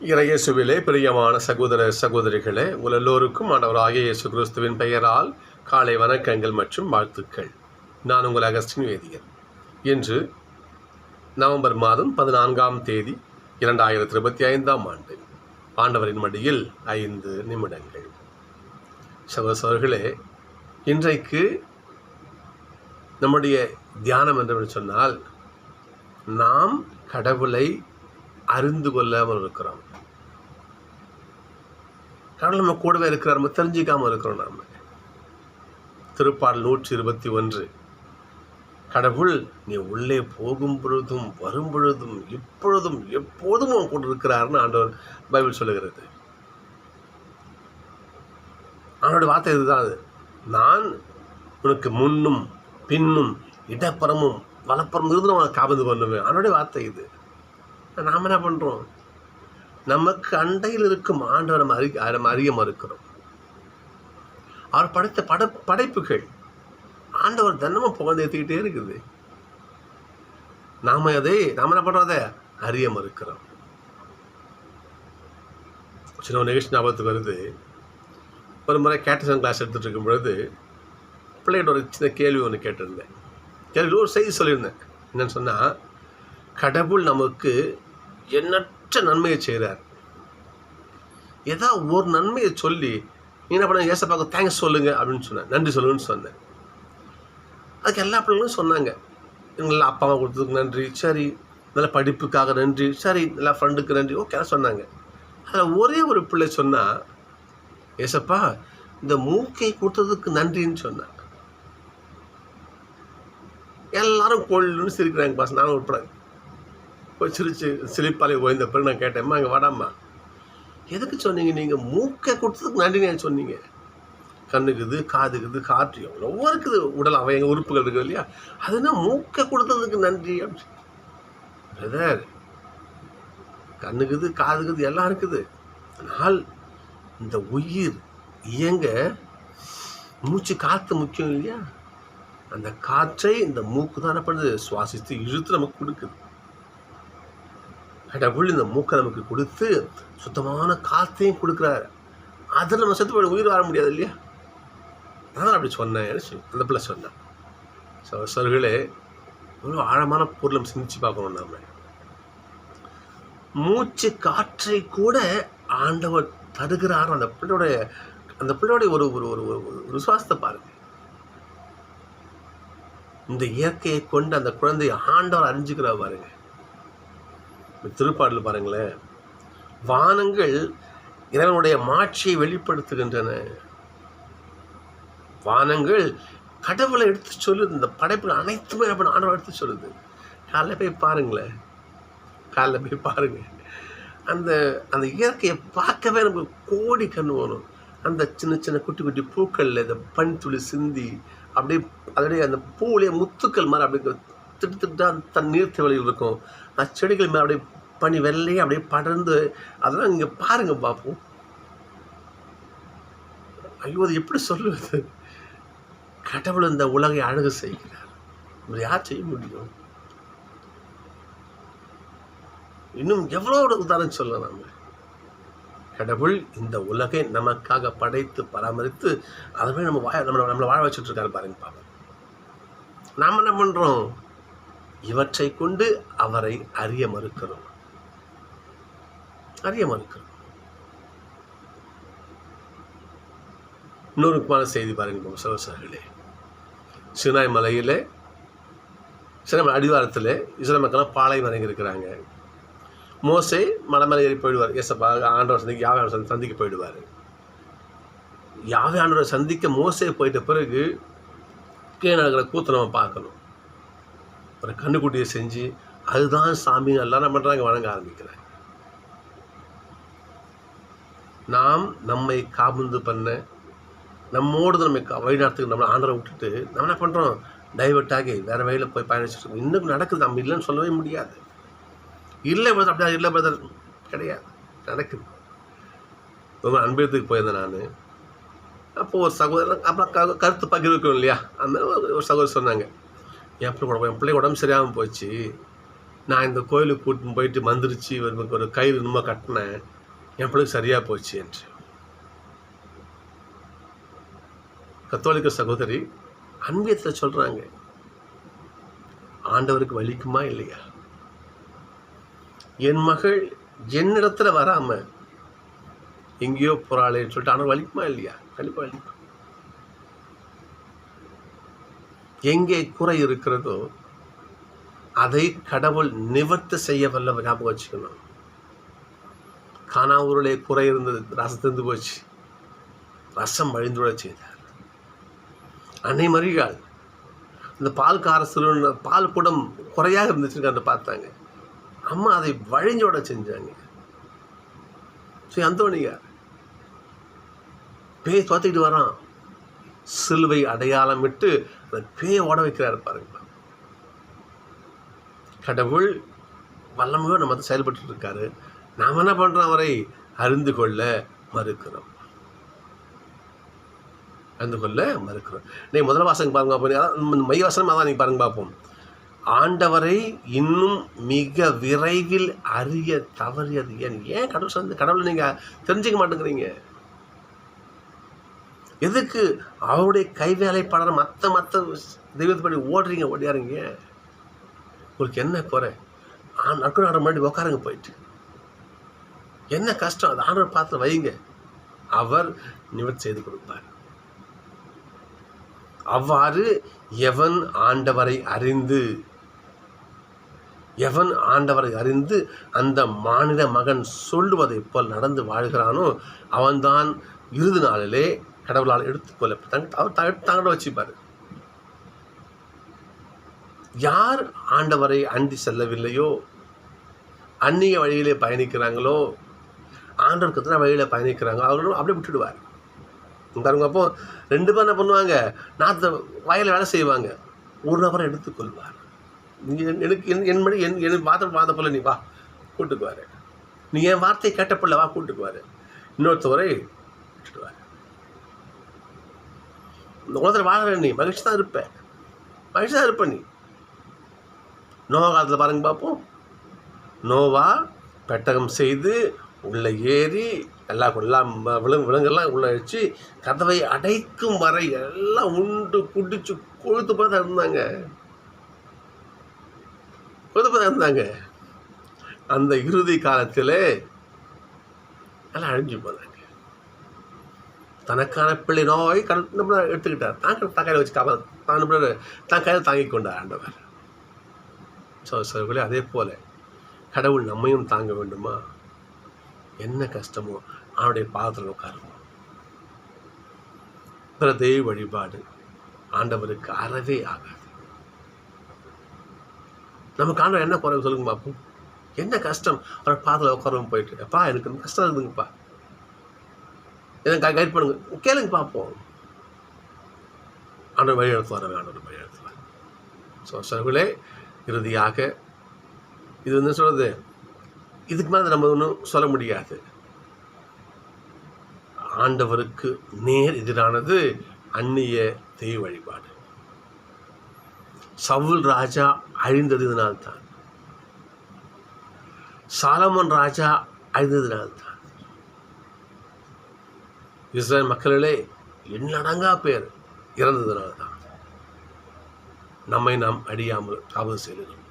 இறையேசுவிலே பிரியமான சகோதர சகோதரிகளே, உங்கள் எல்லோருக்கும் ஆண்டவராகிய இயேசு கிறிஸ்துவின் பெயரால் காலை வணக்கங்கள் மற்றும் வாழ்த்துக்கள். நான் உங்கள் அகஸ்டின் வேதியர். இன்று நவம்பர் மாதம் 14ஆம் தேதி 2025ஆம் ஆண்டு. ஆண்டவரின் மடியில் 5 நிமிடங்கள். சகோதரர்களே, இன்றைக்கு நம்முடைய தியானம் என்று சொன்னால், நாம் கடவுளை அறிந்து கொள்ளாமல் இருக்கிறோம். கடவுள் நம்ம கூடவே இருக்கிறார், நம்ம தெரிஞ்சிக்காமல் இருக்கிறோம். நாம் திருப்பாடல் 121, கடவுள் நீ உள்ளே போகும் பொழுதும் வரும் பொழுதும் இப்பொழுதும் எப்போதும் அவன் கூட இருக்கிறார்னு ஆண்டவர் பைபிள் சொல்லுகிறது. அவனுடைய வார்த்தை இதுதான். அது நான் உனக்கு முன்னும் பின்னும் இடப்புறமும் வலப்புறம் இருந்து அவனை காபந்து பண்ணுவேன். அவனுடைய வார்த்தை இது. நாம் என்ன பண்ணுறோம்? நமக்கு அண்டையில் இருக்கும் ஆண்டவர் நம்ம அறிய மறுக்கிறோம். அவர் படைத்த படைப்புகள் ஆண்டவர் தினமும் புகழ்ந்தேற்றிக்கிட்டே இருக்குது. நாம் என்ன பண்ணுறோம்? அதை அறிய மறுக்கிறோம். சின்ன நிகழ்ச்சி ஞாபகத்துக்கு வருது. ஒரு முறை கேட்டசன் கிளாஸ் எடுத்துகிட்டு இருக்கும் பொழுது பிள்ளைகிட்ட ஒரு சின்ன கேள்வி ஒன்று கேட்டிருந்தேன். கேள்வி ஒரு செய்தி சொல்லியிருந்தேன். என்னன்னு சொன்னால், கடவுள் நமக்கு எண்ணற்ற நன்மையை செய்கிறார். ஏதாவது ஒரு நன்மையை சொல்லி நீ என்ன பண்ண, ஏசப்பாவுக்கு தேங்க்ஸ் சொல்லுங்க அப்படின்னு சொன்னேன், நன்றி சொல்லுங்கன்னு சொன்னேன். அதுக்கு எல்லா பிள்ளைங்களும் சொன்னாங்க, நல்லா அப்பா அம்மா கொடுத்ததுக்கு நன்றி, சரி, நல்ல படிப்புக்காக நன்றி, சரி, நல்லா ஃப்ரெண்டுக்கு நன்றி, ஓகே சொன்னாங்க. அதில் ஒரே ஒரு பிள்ளை சொன்னால், ஏசப்பா இந்த மூக்கை கொடுத்ததுக்கு நன்றின்னு சொன்னாங்க. எல்லாரும் கோல்டுன்னு சிரிக்கிறாங்க. பாஸ் நானும் உட்பட போய் சிரிப்பாலே ஓய்ந்த பிறகு நான் கேட்டேன்மா, அங்கே வாடாம்மா, எதுக்கு சொன்னீங்க நீங்கள் மூக்கை கொடுத்ததுக்கு நன்றி நான் சொன்னீங்க? கண்ணுக்குது, காதுக்குது, காற்று எவ்வளவோ இருக்குது, உடல் எங்கள் உறுப்புகள் இருக்குது இல்லையா, அதுனா மூக்கை கொடுத்ததுக்கு நன்றி அப்படின்னு. பிரதர், கண்ணுக்குது, காதுக்குது, எல்லாம் இருக்குது. ஆனால் இந்த உயிர் இயங்க மூச்சு காற்று முக்கியம் இல்லையா? அந்த காற்றை இந்த மூக்கு தான் என்ன பண்ணுது? சுவாசித்து இழுத்து நமக்கு கொடுக்குது. கடவுள் இந்த மூக்கை நமக்கு கொடுத்து சுத்தமான காற்றையும் கொடுக்குறாரு. அதில் நம்ம செத்து போய் உயிர் வர முடியாது இல்லையா? நான் அப்படி சொன்னேன், அந்த பிள்ளை சொன்னேன். சர்களே, ஒரு ஆழமான பொருளை சிந்திச்சு பார்க்கணும். நாம மூச்சு காற்றை கூட ஆண்டவர் தருகிறார். அந்த பிள்ளையோடைய ஒரு விசுவாசத்தை பாருங்க. இந்த இயற்கையை கொண்டு அந்த குழந்தையை ஆண்டவர் அறிஞ்சுக்கிறா பாருங்க. திருப்பாடல் பாருங்களேன், வானங்கள் இறைவனுடைய மாட்சியை வெளிப்படுத்துகின்றன. வானங்கள் கடவுளை எடுத்து சொல்லுது. இந்த படைப்புகள் அனைத்துமே அப்படி ஆண்டவர் எடுத்து சொல்லுது. காலைல போய் பாருங்களேன், காலைல போய் பாருங்க. அந்த அந்த இயற்கையை பார்க்கவே நமக்கு கோடி கண்ணு வரும். அந்த சின்ன சின்ன குட்டி குட்டி பூக்களில் இந்த பனித்துளி சிந்தி அப்படியே அதோடைய அந்த பூவுடைய முத்துக்கள் மாதிரி அப்படியே திட்டு தன் நீர்த்த வழியில் இருக்கும். அந்த செடிகள் மேலே அப்படியே பனி வெள்ளையே அப்படியே படர்ந்து, அதெல்லாம் இங்கே பாருங்க பார்ப்போம். ஐயோ, அது எப்படி சொல்லுவது? கடவுள் இந்த உலகை அழகு செய்கிறார். யார் செய்ய முடியும்? இன்னும் எவ்வளோ உதாரணம் சொல்லலாம். நம்ம கடவுள் இந்த உலகை நமக்காக படைத்து பராமரித்து அதுவே நம்மளை வாழ வச்சுட்டு இருக்காரு பாருங்க. பாப்போம், நாம் என்ன பண்ணுறோம்? இவற்றை கொண்டு அவரை அறிய மறுக்கிறோம். இன்னொரு முக்கியமான செய்தி பாருங்க சகோதரர்களே. சினாய் மலையில் சில அடிவாரத்தில் இஸ்ரேல் மக்கள்லாம் பாலைவனம் இறங்கி இருக்கிறாங்க. மோசே மலை மேலே ஏறி போயிடுவார். ஏசப்பா ஆண்டவர் சந்திக்க, யாவே ஆண்டவர் சந்திக்க போயிடுவார். யாவே ஆண்டவர் சந்திக்க மோசே போயிட்ட பிறகு கீழே நடக்கிற கூத்தை நம்ம பார்க்கணும். ஒரு கண்ணுக்குட்டியை செஞ்சு அதுதான் சாமி எல்லாம் என்ன பண்ணுறாங்க, வணங்க ஆரம்பிக்கிறாங்க. நாம் நம்மை காபந்து பண்ண, நம்மோடு நம்மை வழிநடத்துக்கு நம்மளை ஆண்டரை விட்டுட்டு நம்ம என்ன பண்ணுறோம்? டைவர்ட் ஆகி வேறு வழியில் போய் பயணிச்சுட்டு இன்னும் நடக்குது. நம்ம இல்லைன்னு சொல்லவே முடியாது. இல்லை பிரதர், அப்படியா? இல்லை பிரதர், கிடையாது, நடக்குது. ரொம்ப அன்பேத்துக்கு போயிருந்தேன் நான். அப்போது ஒரு சகோதரன் அப்புறம் கருத்து பகிர்வுக்கும் இல்லையா, அந்த ஒரு சகோதரர் சொன்னாங்க, என் பிள்ளை உடம்பு சரியாமல் போச்சு, நான் இந்த கோயிலுக்கு கூட்டின்னு போயிட்டு மந்திரிச்சு ஒரு கயிறு இன்னுமா கட்டினேன், என் பிள்ளைக்கு சரியாக போச்சு என்று. கத்தோலிக்க சகோதரி அன்பியத்தில் சொல்கிறாங்க, ஆண்டவருக்கு வலிக்குமா இல்லையா? என் மகள் என்னிடத்துல வராமல் எங்கேயோ போகிறாளேன்னு சொல்லிட்டு ஆண்டவர் வலிக்குமா இல்லையா? கண்டிப்பாக வலிக்கும். எங்கே குறை இருக்கிறதோ அதை கடவுள் நிவர்த்தி செய்ய வல்ல ஞாபகம் வச்சுக்கணும். கானாவூரிலே குறை இருந்தது, ரசம் திருந்து போச்சு, ரசம் வழிந்துவிட செய்தார். அன்னை மரியாள் இந்த பால் காரசு பால் குடம் குறையாக இருந்துச்சுன்னு பார்த்தாங்க, அம்மா அதை வழிஞ்சோட செஞ்சாங்க. சரி, அந்தோணியார் பேய் தோத்திக்கிட்டு வரான், சிலுவை அடையாளம் விட்டு அந்த பேயை ஓட வைக்கிறாரு பாருங்க. கடவுள் வல்லமையோ நம்ம செயல்பட்டு இருக்காரு. நாம் என்ன பண்ணுறோம்? அவரை அறிந்து கொள்ள மறுக்கிறோம். நீ முதல் வாசகம் பாருங்க, மைய வாசகம் அதான் நீங்கள் பாருங்க பார்ப்போம். ஆண்டவரை இன்னும் மிக விரைவில் அறிய தவறியது ஏன் கடவுளை நீங்கள் தெரிஞ்சுக்க மாட்டேங்கிறீங்க? எதுக்கு அவருடைய கைவேலைப்பாளர் மற்ற தெய்வத்துப்படி ஓடியாருங்க? உங்களுக்கு என்ன குறை? நட்பு நாடு முன்னாடி உட்காருங்க, போயிட்டு என்ன கஷ்டம் அது ஆண்டவர் பார்த்து வைங்க, அவர் நிவர்த்தி செய்து கொடுப்பார். அவ்வாறு எவன் ஆண்டவரை அறிந்து அந்த மானிட மகன் சொல்லுவதை போல் நடந்து வாழ்கிறானோ அவன்தான் இறுதி நாளிலே கடவுளால் எடுத்துக்கொள்ள அவர் தங்கட வச்சுப்பார். யார் ஆண்டவரை அண்டி செல்லவில்லையோ, அந்நிய வழியிலே பயணிக்கிறாங்களோ, ஆண்டவருக்கு எத்தனை வழியில் பயணிக்கிறாங்க, அவர்களும் அப்படியே விட்டுடுவார். பாருங்க, அப்போ 2 பேர் என்ன பண்ணுவாங்க? நாற்று வயலில் வேலை செய்வாங்க, ஒரு நபரை எடுத்துக்கொள்வார். எனக்கு என் வார்த்தை போல நீ வா கூட்டுக்குவார், நீ என் வார்த்தை கேட்ட பிள்ளை வா கூட்டுக்குவார், இன்னொருத்தவரை விட்டுடுவார். இந்த உலகத்தில் வாழற நீ மகிழ்ச்சி தான் இருப்ப நீ. நோவா காலத்தில் பாருங்க பார்ப்போம். நோவா பெட்டகம் செய்து உள்ளே ஏறி எல்லாம் விலங்கெல்லாம் உள்ளே வச்சு கதவை அடைக்கும் வரை எல்லாம் உண்டு குடிச்சு கொழுத்து போய் தான் இருந்தாங்க. அந்த இறுதி காலத்தில் எல்லாம் அழிஞ்சு போனாங்க. தனக்கான பிள்ளை நோய் நம்மள எடுத்துக்கிட்டார், தான் கையில் வச்சு தான் கையில் தாங்கி கொண்டார் ஆண்டவர். சொல்ல அதே போல் கடவுள் நம்மையும் தாங்க வேண்டுமா? என்ன கஷ்டமோ அவனுடைய பாதத்தில் உட்காருவோம். பிற தெய்வ வழிபாடு ஆண்டவருக்கு அறவே ஆகாது. நமக்கு ஆண்டவர் என்ன குறைவு சொல்லுங்க பார்ப்போம். என்ன கஷ்டம்? அவர் பாதத்தில் உட்காரவும் போயிட்டு, அப்பா எனக்கு கஷ்டம் இருக்குதுங்கப்பா, எனக்கு கைட் பண்ணுங்க, கேளுங்க பார்ப்போம். ஆண்டவர் வழி நடத்துவார், ஆண்டவர் வழி நடத்துவார். சகோதரர்களே, இறுதியாக இது வந்து சொல்கிறது, இதுக்கு மேலே நம்ம ஒன்றும் சொல்ல முடியாது. ஆண்டவருக்கு நேர் எதிரானது அந்நிய தெய்வ வழிபாடு. சவுல் ராஜா அழிந்தது இதனால்தான், சாலமோன் ராஜா அழிந்ததினால்தான், இஸ்ரேல் மக்களிலே எண்ணடங்கா பேர் இறந்ததினால்தான் நம்மை நாம் அடியாமல் காவல் செய்கிறோம்.